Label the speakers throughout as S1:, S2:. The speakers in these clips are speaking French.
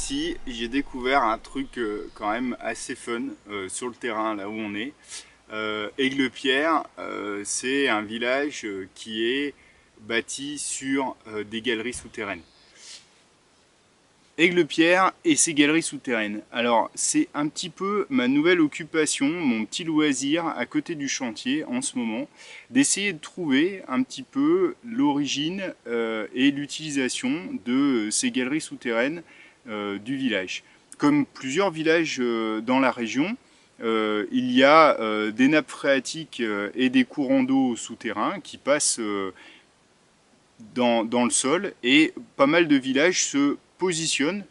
S1: ici, j'ai découvert un truc quand même assez fun sur le terrain, là où on est. Aiguepierre, c'est un village qui est bâti sur des galeries souterraines. Aiguepierre et ses galeries souterraines. Alors, c'est un petit peu ma nouvelle occupation, mon petit loisir à côté du chantier en ce moment, d'essayer de trouver un petit peu l'origine et l'utilisation de ces galeries souterraines du village. Comme plusieurs villages dans la région, il y a des nappes phréatiques et des courants d'eau souterrains qui passent dans le sol, et pas mal de villages se positionnent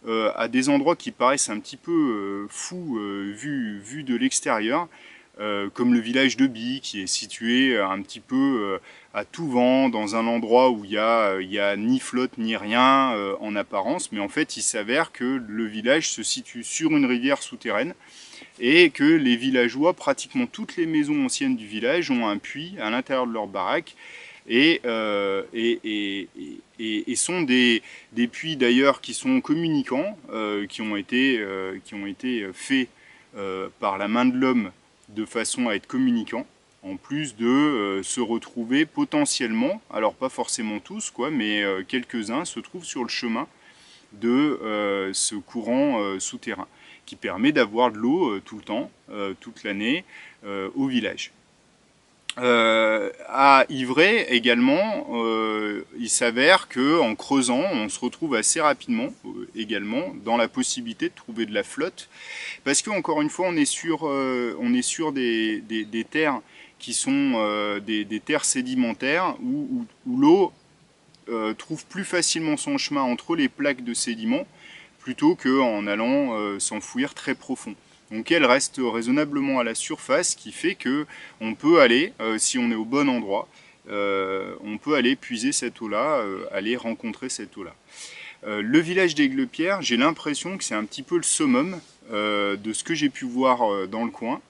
S1: à des endroits qui paraissent un petit peu fous vu de l'extérieur, comme le village de Bi, qui est situé un petit peu à tout vent, dans un endroit où il y a ni flotte ni rien en apparence, mais en fait il s'avère que le village se situe sur une rivière souterraine, et que les villageois, pratiquement toutes les maisons anciennes du village, ont un puits à l'intérieur de leur baraque, et sont des puits d'ailleurs qui sont communicants, qui ont été faits par la main de l'homme de façon à être communicants, en plus de se retrouver potentiellement, alors pas forcément tous, quoi, mais quelques-uns se trouvent sur le chemin de ce courant souterrain, qui permet d'avoir de l'eau tout le temps, toute l'année, au village. À Ivray également, il s'avère qu'en creusant, on se retrouve assez rapidement également dans la possibilité de trouver de la flotte, parce que encore une fois, on est sur des terres qui sont des terres sédimentaires où l'eau trouve plus facilement son chemin entre les plaques de sédiments plutôt qu'en allant s'enfouir très profond. Donc elle reste raisonnablement à la surface, ce qui fait que on peut aller, si on est au bon endroit, on peut aller puiser cette eau-là, aller rencontrer cette eau-là. Le village d'Aiguepierre, j'ai l'impression que c'est un petit peu le summum de ce que j'ai pu voir dans le coin,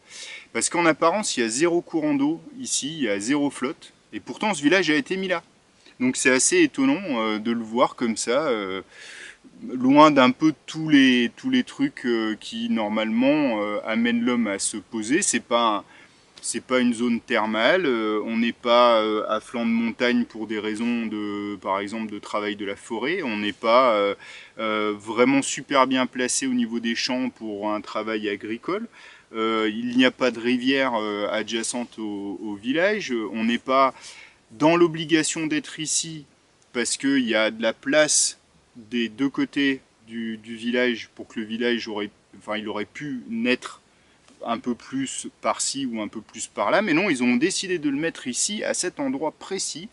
S1: parce qu'en apparence il y a zéro courant d'eau ici, il y a zéro flotte, et pourtant ce village a été mis là. Donc c'est assez étonnant de le voir comme ça, loin d'un peu tous les trucs qui normalement amènent l'homme à se poser. C'est pas une zone thermale, on n'est pas à flanc de montagne pour des raisons de, par exemple, de travail de la forêt, on n'est pas vraiment super bien placé au niveau des champs pour un travail agricole. Il n'y a pas de rivière adjacente au village, on n'est pas dans l'obligation d'être ici parce qu'il y a de la place des deux côtés du village pour que le village il aurait pu naître un peu plus par-ci ou un peu plus par-là, mais non, ils ont décidé de le mettre ici, à cet endroit précis.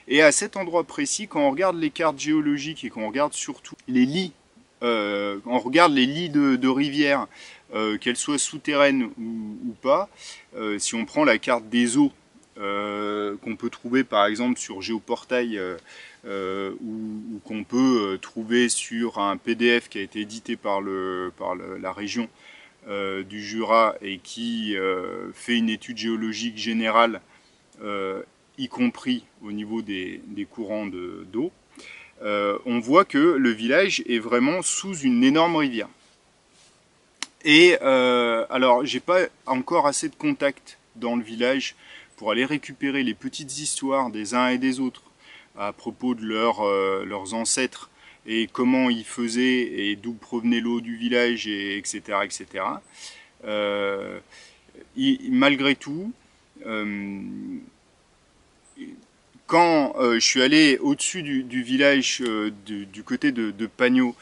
S1: Et à cet endroit précis, quand on regarde les cartes géologiques et qu'on regarde surtout les lits, on regarde les lits de rivières, qu'elles soient souterraines ou pas, si on prend la carte des eaux qu'on peut trouver par exemple sur Géoportail ou qu'on peut trouver sur un PDF qui a été édité par la région du Jura et qui fait une étude géologique générale, y compris au niveau des courants d'eau, on voit que le village est vraiment sous une énorme rivière. Et alors, j'ai pas encore assez de contacts dans le village pour aller récupérer les petites histoires des uns et des autres à propos de leurs ancêtres et comment ils faisaient et d'où provenait l'eau du village, etc. etc. Malgré tout, quand je suis allé au-dessus du village, du côté de Pagnot,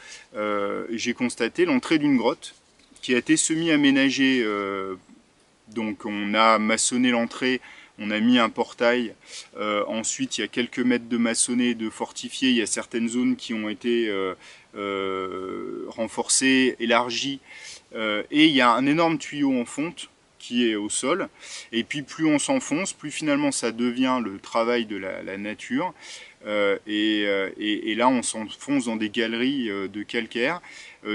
S1: j'ai constaté l'entrée d'une grotte qui a été semi-aménagée. Donc on a maçonné l'entrée, on a mis un portail. Ensuite, il y a quelques mètres de maçonné, de fortifié. Il y a certaines zones qui ont été renforcées, élargies. Et il y a un énorme tuyau en fonte qui est au sol. Et puis plus on s'enfonce, plus finalement ça devient le travail de la nature. Et là on s'enfonce dans des galeries de calcaire.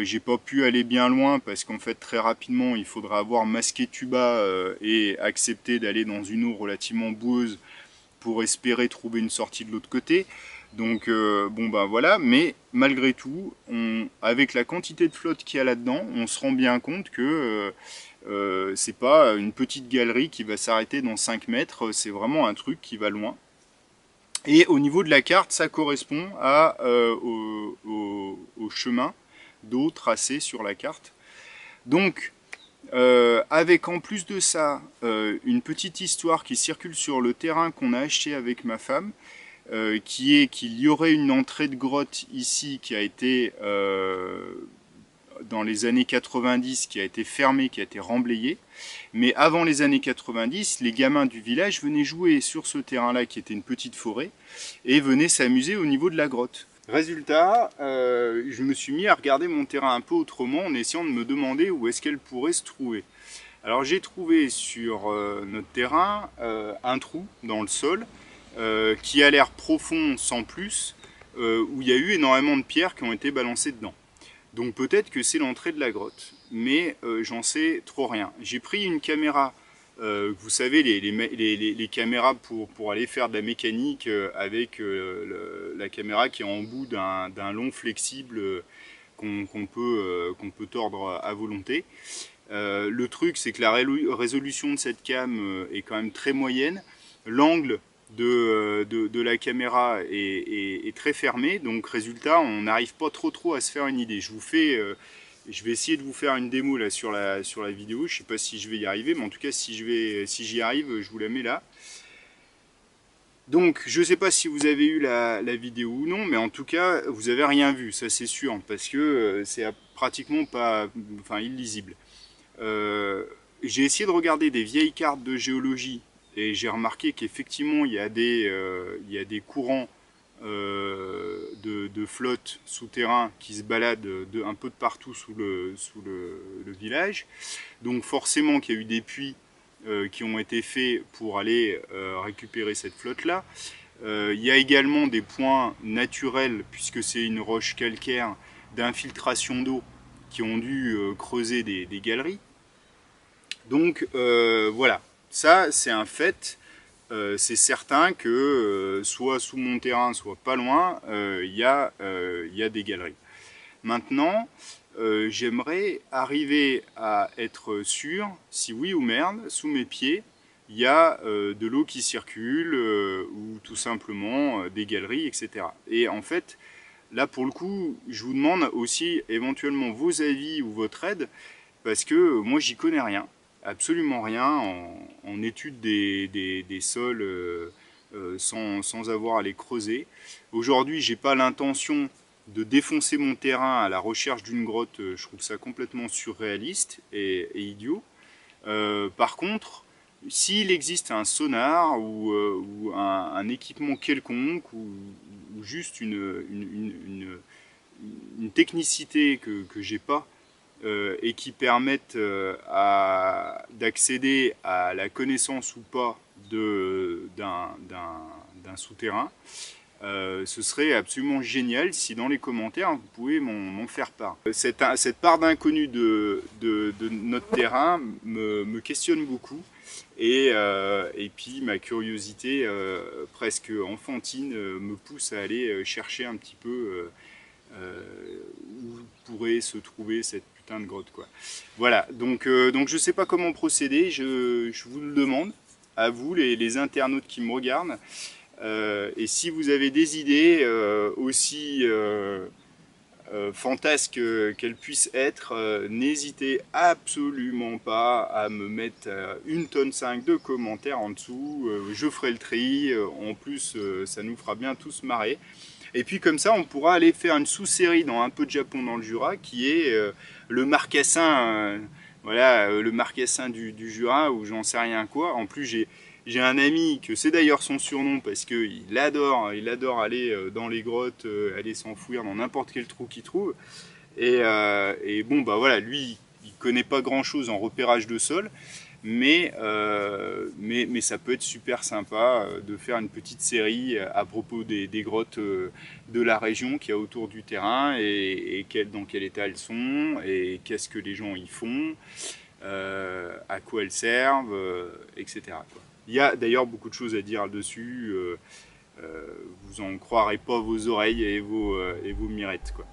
S1: J'ai pas pu aller bien loin parce qu'en fait très rapidement il faudra avoir masqué tuba et accepter d'aller dans une eau relativement boueuse pour espérer trouver une sortie de l'autre côté. Donc bon ben voilà, mais malgré tout, avec la quantité de flotte qu'il y a là-dedans, on se rend bien compte que c'est pas une petite galerie qui va s'arrêter dans 5 mètres, c'est vraiment un truc qui va loin. Et au niveau de la carte, ça correspond au chemin d'eau tracé sur la carte. Donc, avec en plus de ça, une petite histoire qui circule sur le terrain qu'on a acheté avec ma femme, qui est qu'il y aurait une entrée de grotte ici qui a été, dans les années 90, qui a été fermée, qui a été remblayée. Mais avant les années 90, les gamins du village venaient jouer sur ce terrain-là, qui était une petite forêt, et venaient s'amuser au niveau de la grotte. Résultat, je me suis mis à regarder mon terrain un peu autrement en essayant de me demander où est-ce qu'elle pourrait se trouver. Alors j'ai trouvé sur notre terrain un trou dans le sol qui a l'air profond sans plus, où il y a eu énormément de pierres qui ont été balancées dedans. Donc peut-être que c'est l'entrée de la grotte, mais j'en sais trop rien. J'ai pris une caméra, vous savez, les caméras pour aller faire de la mécanique avec la caméra qui est en bout d'un long flexible qu'on peut tordre à volonté. Le truc, c'est que la résolution de cette cam est quand même très moyenne. L'angle de la caméra est très fermé, donc résultat, on n'arrive pas trop à se faire une idée. Je vais essayer de vous faire une démo là sur la vidéo. Je sais pas si je vais y arriver, mais en tout cas, si j'y arrive, je vous la mets là. Donc, je ne sais pas si vous avez eu la vidéo ou non, mais en tout cas, vous avez rien vu, ça c'est sûr, parce que c'est pratiquement pas, enfin, illisible. J'ai essayé de regarder des vieilles cartes de géologie et j'ai remarqué qu'effectivement il y a des courants de flotte souterrains qui se baladent un peu de partout sous le village. Donc forcément qu'il y a eu des puits qui ont été faits pour aller récupérer cette flotte-là. Il y a également des points naturels, puisque c'est une roche calcaire d'infiltration d'eau, qui ont dû creuser des galeries. Donc voilà, ça c'est un fait. C'est certain que soit sous mon terrain, soit pas loin, il y a des galeries. Maintenant, j'aimerais arriver à être sûr, si oui ou merde, sous mes pieds, il y a de l'eau qui circule, ou tout simplement des galeries, etc. Et en fait, là pour le coup, je vous demande aussi éventuellement vos avis ou votre aide, parce que moi j'y connais rien. Absolument rien en étude des sols sans avoir à les creuser. Aujourd'hui, j'ai pas l'intention de défoncer mon terrain à la recherche d'une grotte. Je trouve ça complètement surréaliste et idiot. Par contre, s'il existe un sonar ou un équipement quelconque ou juste une technicité que j'ai pas, et qui permettent d'accéder à la connaissance ou pas d'un souterrain, ce serait absolument génial si dans les commentaires vous pouvez m'en faire part. Cette part d'inconnu de notre terrain me questionne beaucoup et puis ma curiosité presque enfantine me pousse à aller chercher un petit peu où pourrait se trouver cette putain de grotte, quoi. Voilà, donc je sais pas comment procéder, je vous le demande, à vous les internautes qui me regardent, et si vous avez des idées aussi fantasques qu'elles puissent être, n'hésitez absolument pas à me mettre 1,5 tonne de commentaires en dessous, je ferai le tri, en plus ça nous fera bien tous marrer. Et puis comme ça, on pourra aller faire une sous-série dans Un peu de Japon dans le Jura, qui est le marcassin, voilà, le marcassin du Jura, ou j'en sais rien quoi. En plus, j'ai un ami, que c'est d'ailleurs son surnom, parce qu'il adore aller dans les grottes, aller s'enfouir dans n'importe quel trou qu'il trouve. Et bon, bah voilà, lui, il connaît pas grand-chose en repérage de sol, mais ça peut être super sympa de faire une petite série à propos des grottes de la région qu'il y a autour du terrain et dans quel état elles sont et qu'est-ce que les gens y font, à quoi elles servent, etc. Il y a d'ailleurs beaucoup de choses à dire dessus. vous en croirez pas vos oreilles et vos mirettes, quoi.